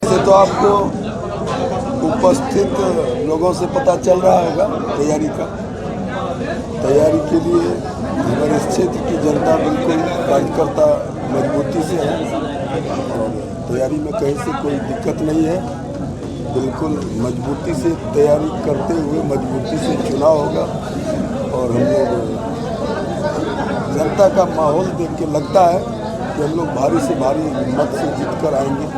वैसे तो आपको उपस्थित लोगों से पता चल रहा होगा तैयारी के लिए हमारे इस क्षेत्र की जनता बिल्कुल कार्यकर्ता मजबूती से है और तैयारी में कहीं से कोई दिक्कत नहीं है। बिल्कुल मजबूती से तैयारी करते हुए मजबूती से चुनाव होगा और हम लोग जनता का माहौल देख के लगता है कि हम लोग भारी से भारी मत से जीत कर आएंगे।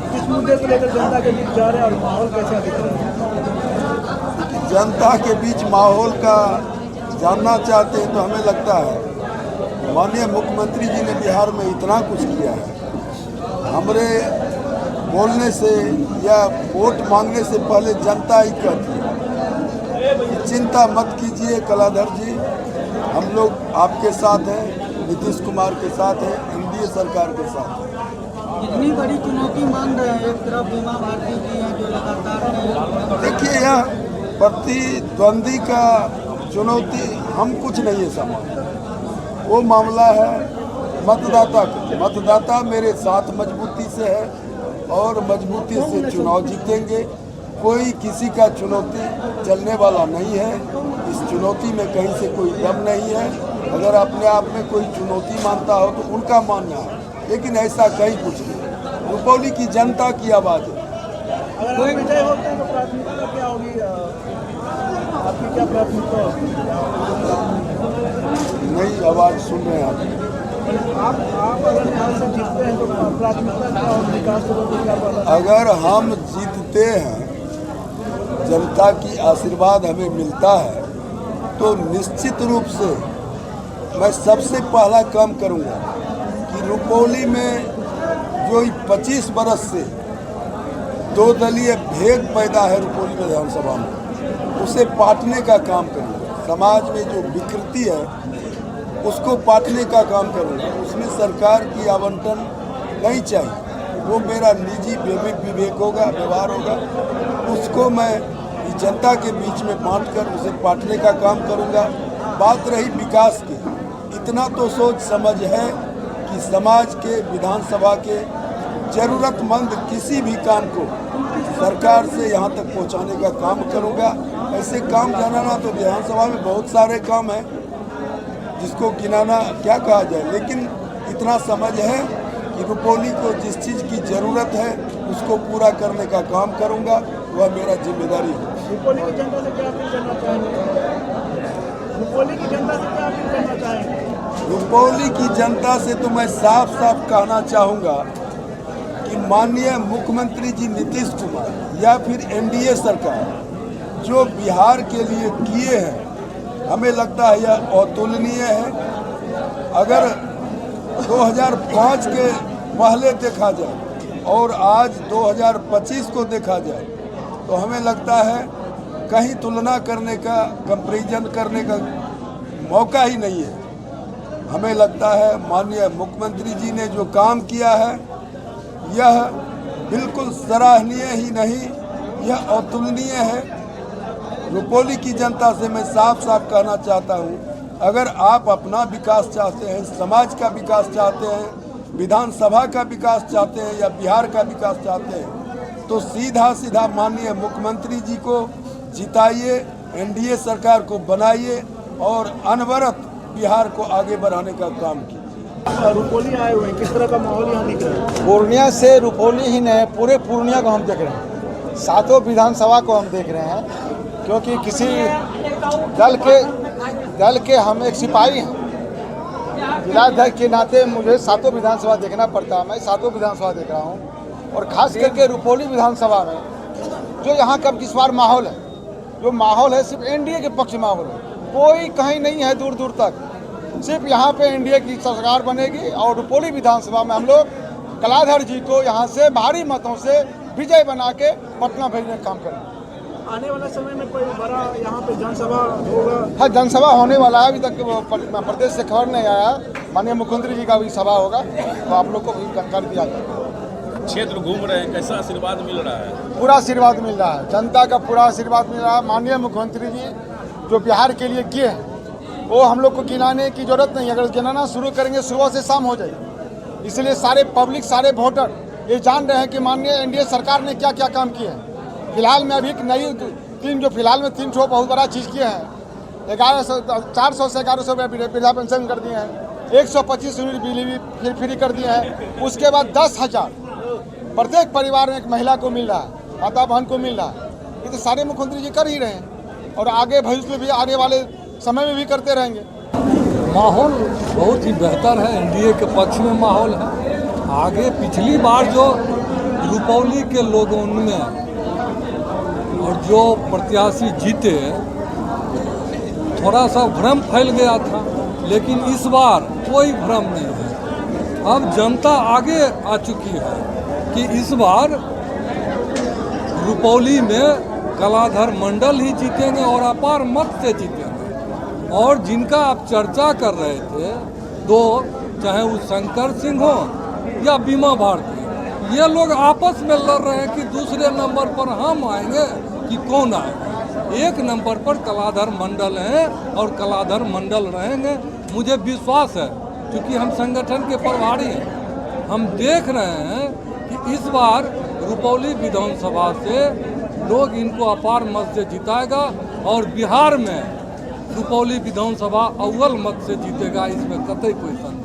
किस मुद्दे को लेकर जनता के बीच जा रहे हैं और माहौल कैसा दिख रहा है? जनता के बीच माहौल का जानना चाहते हैं तो हमें लगता है माननीय मुख्यमंत्री जी ने बिहार में इतना कुछ किया है। हमारे बोलने से या वोट मांगने से पहले जनता ही कहती है कि चिंता मत कीजिए कलाधर जी, हम लोग आपके साथ हैं, नीतीश कुमार के साथ हैं, एनडीए सरकार के साथ हैं। इतनी बड़ी चुनौती मान रहे हैं, एक तरफ बीमा भारती जी हैं जो लगातार देखिए यहाँ प्रतिद्वंदी का चुनौती हम कुछ नहीं है समझते, वो मामला है मतदाता का। मतदाता मेरे साथ मजबूती से है और मजबूती से चुनाव जीतेंगे। कोई किसी का चुनौती चलने वाला नहीं है। इस चुनौती में कहीं से कोई दम नहीं है। अगर अपने आप में कोई चुनौती मानता हो तो उनका मानना है, लेकिन ऐसा कहीं कुछ नहीं। रुपौली की जनता की आवाज़ है। अगर विजय होते हैं तो प्राथमिकता क्या होगी? आपकी क्या प्राथमिकता होगी? नई आवाज़ सुन रहे हैं आप अगर यहाँ से जीतते हैं तो प्राथमिकता क्या होगी? विकास अगर हम जीतते हैं, जनता की आशीर्वाद हमें मिलता है तो निश्चित रूप से मैं सबसे पहला काम करूंगा कि रुपौली में जो 25 बरस से दो दलीय भेद पैदा है रुपौली विधानसभा में, उसे पाटने का काम करूंगा। समाज में जो विकृति है उसको पाटने का काम करूंगा। उसमें सरकार की आवंटन नहीं चाहिए, वो मेरा निजी विवेक होगा, व्यवहार होगा। उसको मैं जनता के बीच में बांटकर उसे पाटने का काम करूंगा। बात रही विकास की, इतना तो सोच समझ है कि समाज के, विधानसभा के जरूरतमंद किसी भी काम को सरकार से यहाँ तक पहुँचाने का काम करूँगा। ऐसे काम गिनाना तो विधानसभा में बहुत सारे काम हैं जिसको गिनाना क्या कहा जाए, लेकिन इतना समझ है कि रुपौली को जिस चीज़ की ज़रूरत है उसको पूरा करने का काम करूँगा। वह मेरा जिम्मेदारी है। रुपौली की जनता से क्या अपील करना चाहेंगे? रुपौली की जनता से क्या अपील करना चाहेंगे? रुपौली की जनता से तो मैं साफ साफ कहना चाहूँगा कि माननीय मुख्यमंत्री जी नीतीश कुमार या फिर एनडीए सरकार जो बिहार के लिए किए हैं, हमें लगता है यह अतुलनीय है। अगर 2005 के पहले देखा जाए और आज 2025 को देखा जाए तो हमें लगता है कहीं तुलना करने का, कंपैरिजन करने का मौका ही नहीं है। हमें लगता है माननीय मुख्यमंत्री जी ने जो काम किया है यह बिल्कुल सराहनीय ही नहीं, यह अतुलनीय है। रुपौली की जनता से मैं साफ साफ कहना चाहता हूँ, अगर आप अपना विकास चाहते हैं, समाज का विकास चाहते हैं, विधानसभा का विकास चाहते हैं या बिहार का विकास चाहते हैं तो सीधा सीधा माननीय मुख्यमंत्री जी को जिताइए, एनडीए सरकार को बनाइए और अनवरत बिहार को आगे बढ़ाने का काम कीजिए। रुपौली आए हुए हैं, किस तरह का माहौल यहाँ दिख रहा है? पूर्णिया से रुपौली ही नहीं, पूरे पूर्णिया को हम देख रहे हैं, सातों विधानसभा को हम देख रहे हैं। क्योंकि किसी दल के हम एक सिपाही हैं, जिलाध्यक्ष के नाते मुझे सातों विधानसभा देखना पड़ता है। मैं सातों विधानसभा देख रहा हूँ और खास करके रुपौली विधानसभा में जो यहाँ का इस बार माहौल है, जो माहौल है सिर्फ एनडीए के पक्ष माहौल है, कोई कहीं नहीं है दूर दूर तक। सिर्फ यहाँ पे एनडीए की सरकार बनेगी और रुपौली विधानसभा में हम लोग कलाधर जी को यहाँ से भारी मतों से विजय बना के पटना भेजने का काम करेंगे। आने वाला समय में कोई बड़ा यहाँ पे जनसभा होगा? हाँ, जनसभा होने वाला है। अभी तक प्रदेश से खबर नहीं आया। माननीय मुख्यमंत्री जी का भी सभा होगा तो आप लोग को भी जानकारी दिया जाएगा। क्षेत्र घूम रहे हैं, कैसा आशीर्वाद मिल रहा है? पूरा आशीर्वाद मिल रहा है, जनता का पूरा आशीर्वाद मिल रहा है। माननीय मुख्यमंत्री जी जो बिहार के लिए किए हैं वो हम लोग को गिनाने की जरूरत नहीं। अगर गिनाना शुरू करेंगे सुबह से शाम हो जाएगी। इसलिए सारे पब्लिक, सारे वोटर ये जान रहे हैं कि माननीय एनडीए सरकार ने क्या क्या काम किए हैं। फिलहाल में अभी एक नई तीन जो फिलहाल में 3 ठो बहुत बड़ा चीज़ किए हैं। 400 से 1100 रुपये वृद्धा पेंशन कर दिए हैं, 125 यूनिट बिजली फ्री कर दिए हैं। उसके बाद 10,000 प्रत्येक परिवार में एक महिला को मिल रहा है, माता बहन को मिल रहा है। ये तो सारे मुख्यमंत्री जी कर ही रहे हैं और आगे भविष्य में भी आने वाले समय में भी करते रहेंगे। माहौल बहुत ही बेहतर है, एनडीए के पक्ष में माहौल है। आगे पिछली बार जो रुपौली के लोगों में और जो प्रत्याशी जीते थोड़ा सा भ्रम फैल गया था, लेकिन इस बार कोई भ्रम नहीं है। अब जनता आगे आ चुकी है कि इस बार रुपौली में कलाधर मंडल ही जीतेंगे और अपार मत से जीतेंगे। और जिनका आप चर्चा कर रहे थे दो, चाहे वो शंकर सिंह हो या बीमा भारती, ये लोग आपस में लड़ रहे हैं कि दूसरे नंबर पर हम आएंगे कि कौन आएगा। एक नंबर पर कलाधर मंडल हैं और कलाधर मंडल रहेंगे। मुझे विश्वास है, क्योंकि हम संगठन के प्रभारी हैं, हम देख रहे हैं कि इस बार रुपौली विधानसभा से लोग इनको अपार मत से जिताएगा और बिहार में रुपौली विधानसभा अव्वल मत से जीतेगा, इसमें कतई कोई संदेह